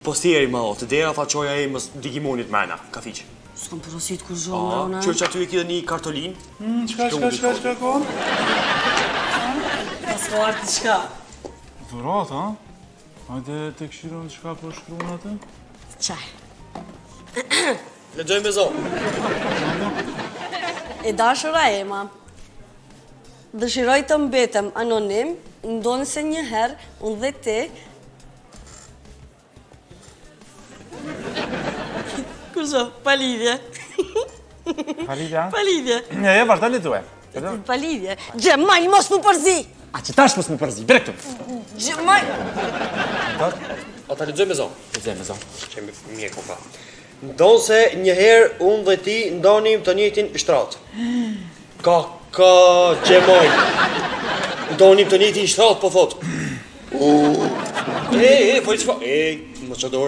Po stjeri ma o, të dera faqoja e mës digimonit mena, ka fiqë. S'kom përësit kur zonë, ona. Qërë që aty e kide një kartolin. Çka kon? Pas farë të qka. Dhurat, ha? Hajde të këshirën qka po shkruan atë? Qaj. Lexoj me zonë. E dashura ema, dëshiroj të mbetem anonim, ndonë se njëherë, unë dhe te, Kuzo, palidhje. Palidhja? Palidhje. E, vazhda letue. Palidhje. Gjemaj, mos më përzi! A që tash mos më përzi, bre këtu. Gjemaj! Ata lexoj me zonë. Lexoj me zonë. Që mirë ko pa. Ndonë se njëherë unë dhe ti ndonim të njëjtin shtratë. Ka gjemoj. Ndonim të njëjtin shtratë, po thotë. Po i që fa? Më që dorë.